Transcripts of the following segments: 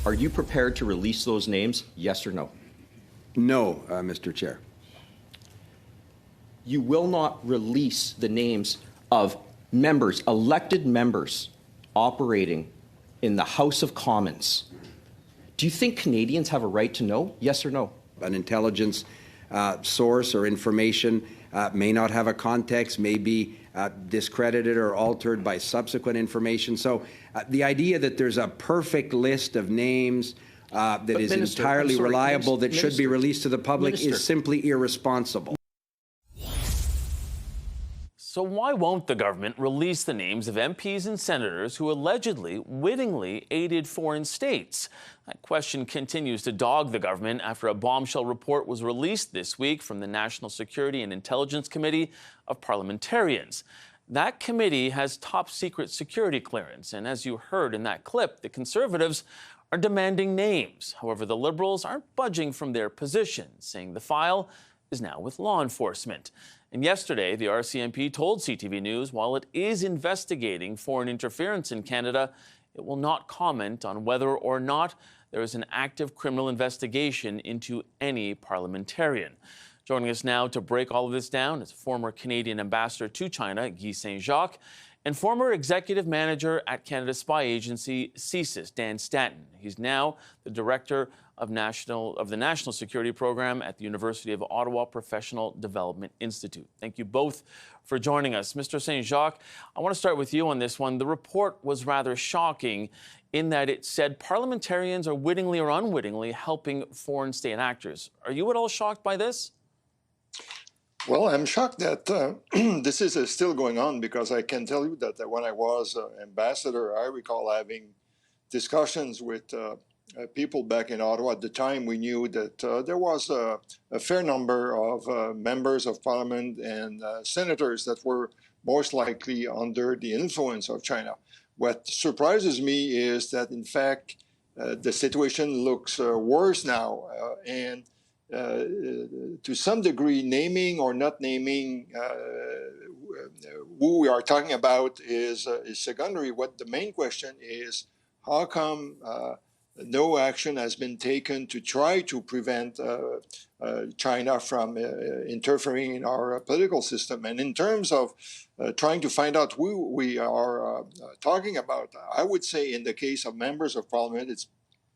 Are you prepared to release those names, yes or no? No, Mr. Chair. You will not release the names of members, elected members, operating in the House of Commons. Do you think Canadians have a right to know, yes or no? An intelligence source or information may not have a context, may be discredited or altered by subsequent information. So the idea that there's a perfect list of names that is entirely reliable that should be released to the public is simply irresponsible. So why won't the government release the names of MPs and senators who allegedly, wittingly aided foreign states? That question continues to dog the government after a bombshell report was released this week from the National Security and Intelligence Committee of Parliamentarians. That committee has top-secret security clearance, and as you heard in that clip, the Conservatives are demanding names. However, the Liberals aren't budging from their position, saying the file is now with law enforcement. And yesterday, the RCMP told CTV News while it is investigating foreign interference in Canada, it will not comment on whether or not there is an active criminal investigation into any parliamentarian. Joining us now to break all of this down is former Canadian ambassador to China, Guy Saint-Jacques, and former executive manager at Canada's spy agency, CSIS, Dan Stanton. He's now the director of the National Security Program at the University of Ottawa Professional Development Institute. Thank you both for joining us. Mr. Saint-Jacques, I want to start with you on this one. The report was rather shocking in that it said parliamentarians are wittingly or unwittingly helping foreign state actors. Are you at all shocked by this? Well, I'm shocked that this is still going on, because I can tell you that when I was ambassador, I recall having discussions with people back in Ottawa. At the time, we knew that there was a fair number of members of parliament and senators that were most likely under the influence of China. What surprises me is that, in fact, the situation looks worse now, and to some degree, naming or not naming who we are talking about is secondary. What the main question is, how come no action has been taken to try to prevent China from interfering in our political system? And in terms of trying to find out who we are talking about, I would say in the case of members of parliament, it's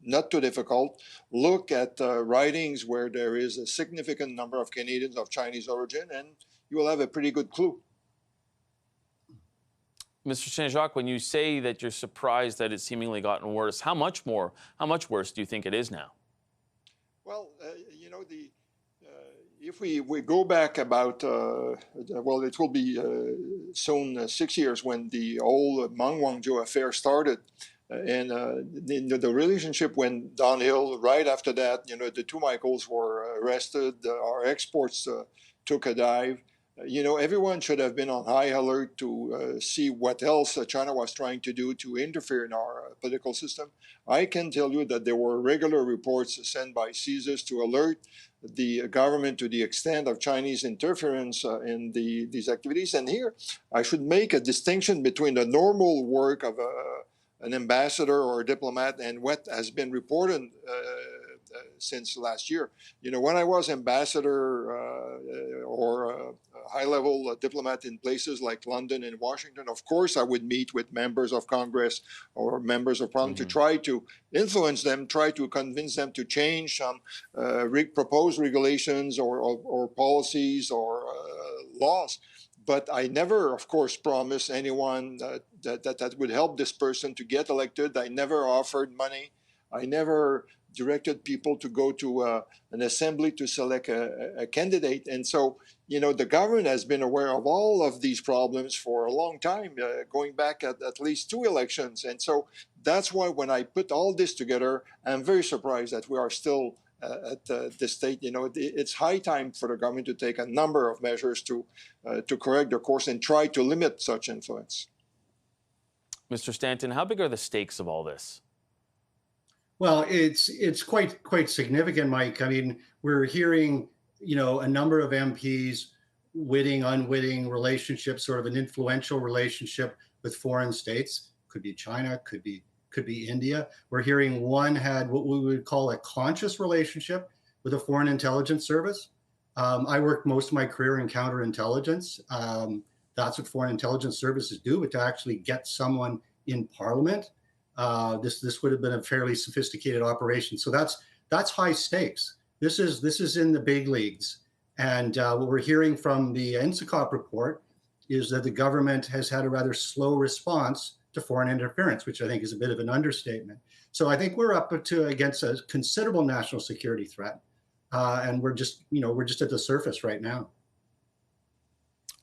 not too difficult. Look at writings where there is a significant number of Canadians of Chinese origin, and you will have a pretty good clue. Mr. Saint-Jacques, when you say that you're surprised that it's seemingly gotten worse, how much worse do you think it is now? Well, you know, if we go back about, well, it will be soon 6 years when the whole Meng Wanzhou affair started. And the relationship went downhill right after that. You know, the two Michaels were arrested. Our exports took a dive. You know, everyone should have been on high alert to see what else China was trying to do to interfere in our political system. I can tell you that there were regular reports sent by CSIS to alert the government to the extent of Chinese interference in these activities. And here, I should make a distinction between the normal work of an ambassador or a diplomat and what has been reported since last year. You know, when I was ambassador or a high-level diplomat in places like London and Washington, of course I would meet with members of Congress or members of Parliament to try to influence them, try to convince them to change some proposed regulations or policies or laws. But I never, of course, promised anyone that would help this person to get elected. I never offered money. I never directed people to go to an assembly to select a candidate. And so, you know, the government has been aware of all of these problems for a long time, going back at least 2 elections. And so that's why when I put all this together, I'm very surprised that we are still at this state. You know, it's high time for the government to take a number of measures to correct their course and try to limit such influence. Mr. Stanton, how big are the stakes of all this? Well, it's quite significant, Mike. I mean, we're hearing, you know, a number of MPs witting, unwitting relationships, sort of an influential relationship with foreign states. Could be China, could be could be India. We're hearing one had what we would call a conscious relationship with a foreign intelligence service. I worked most of my career in counterintelligence. That's what foreign intelligence services do, but to actually get someone in Parliament, this would have been a fairly sophisticated operation. So that's high stakes. This is in the big leagues. And what we're hearing from the NSICOP report is that the government has had a rather slow response to foreign interference, which I think is a bit of an understatement. So I think we're up against a considerable national security threat. And we're just at the surface right now.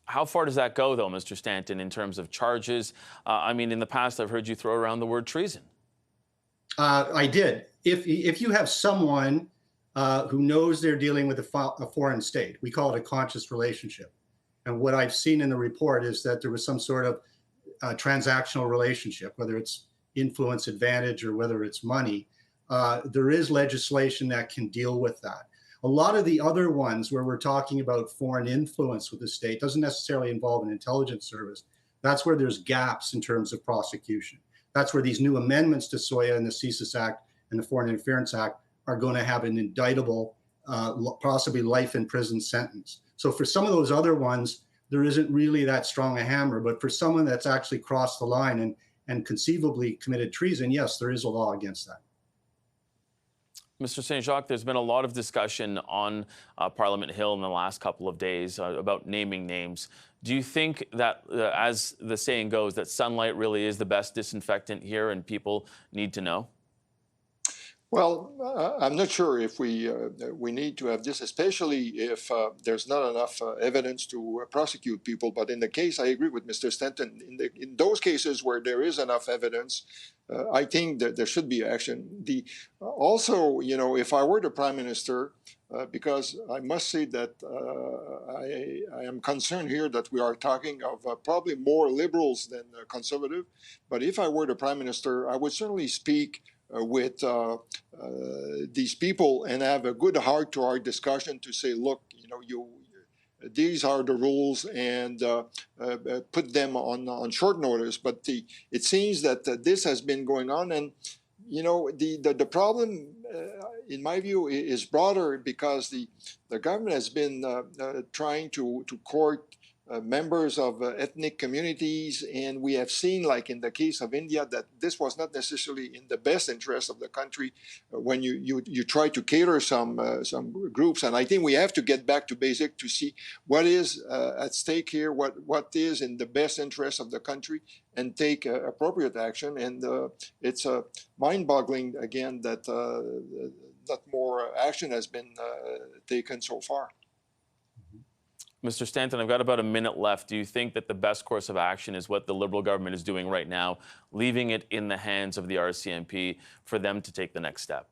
How far does that go, though, Mr. Stanton, in terms of charges? I mean, in the past, I've heard you throw around the word treason. I did. If you have someone who knows they're dealing with a foreign state, we call it a conscious relationship. And what I've seen in the report is that there was some sort of transactional relationship, whether it's influence advantage or whether it's money. There is legislation that can deal with that. A lot of the other ones where we're talking about foreign influence with the state doesn't necessarily involve an intelligence service. That's where there's gaps in terms of prosecution. That's where these new amendments to SOIA and the CSIS Act and the Foreign Interference Act are going to have an indictable, possibly life in prison sentence. So for some of those other ones, there isn't really that strong a hammer, but for someone that's actually crossed the line and conceivably committed treason, yes, there is a law against that. Mr. Saint-Jacques, there's been a lot of discussion on Parliament Hill in the last couple of days about naming names. Do you think that, as the saying goes, that sunlight really is the best disinfectant here and people need to know? Well, I'm not sure if we need to have this, especially if there's not enough evidence to prosecute people. But in the case, I agree with Mr. Stanton. In those cases where there is enough evidence, I think that there should be action. Also, if I were the Prime Minister, because I must say that I am concerned here that we are talking of probably more liberals than conservative. But if I were the Prime Minister, I would certainly speak with these people and have a good heart-to-heart discussion to say, look, these are the rules, and put them on short notice. But it seems that this has been going on, and the problem, in my view, is broader because the government has been trying to court members of ethnic communities, and we have seen, like in the case of India, that this was not necessarily in the best interest of the country when you try to cater some groups. And I think we have to get back to basic to see what is at stake here, what is in the best interest of the country, and take appropriate action. And it's mind-boggling again that not more action has been taken so far. Mr. Stanton, I've got about a minute left. Do you think that the best course of action is what the Liberal government is doing right now, leaving it in the hands of the RCMP for them to take the next step?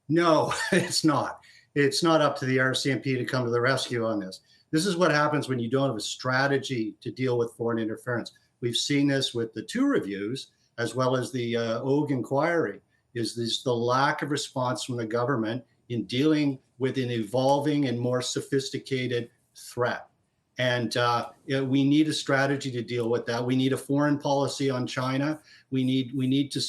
No, it's not. It's not up to the RCMP to come to the rescue on this. This is what happens when you don't have a strategy to deal with foreign interference. We've seen this with the 2 reviews, as well as the OG inquiry, is the lack of response from the government in dealing with an evolving and more sophisticated threat. And we need a strategy to deal with that. We need a foreign policy on China. We need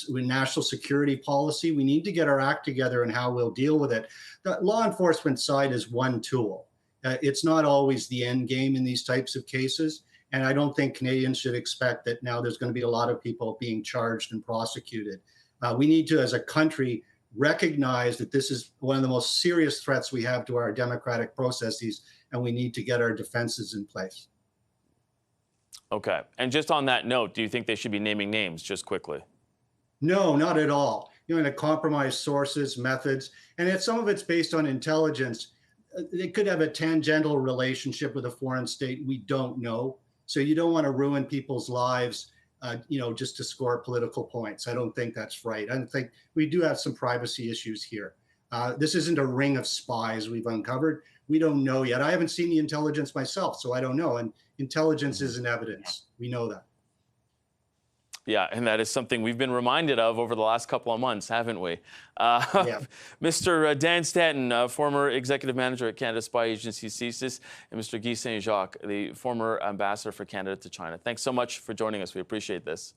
national security policy. We need to get our act together and how we'll deal with it. The law enforcement side is one tool. It's not always the end game in these types of cases. And I don't think Canadians should expect that now there's going to be a lot of people being charged and prosecuted. We need to, as a country, recognize that this is one of the most serious threats we have to our democratic processes, and we need to get our defenses in place. Okay. And just on that note, do you think they should be naming names, just quickly? No, not at all. To compromise sources, methods, and some of it's based on intelligence. They could have a tangential relationship with a foreign state. We don't know. So you don't want to ruin people's lives, just to score political points. I don't think that's right. I think we do have some privacy issues here. This isn't a ring of spies we've uncovered. We don't know yet. I haven't seen the intelligence myself, so I don't know. And intelligence isn't evidence. We know that. Yeah, and that is something we've been reminded of over the last couple of months, haven't we? Yeah. Mr. Dan Stanton, former executive manager at Canada's spy agency CSIS, and Mr. Guy Saint-Jacques, the former ambassador for Canada to China. Thanks so much for joining us. We appreciate this.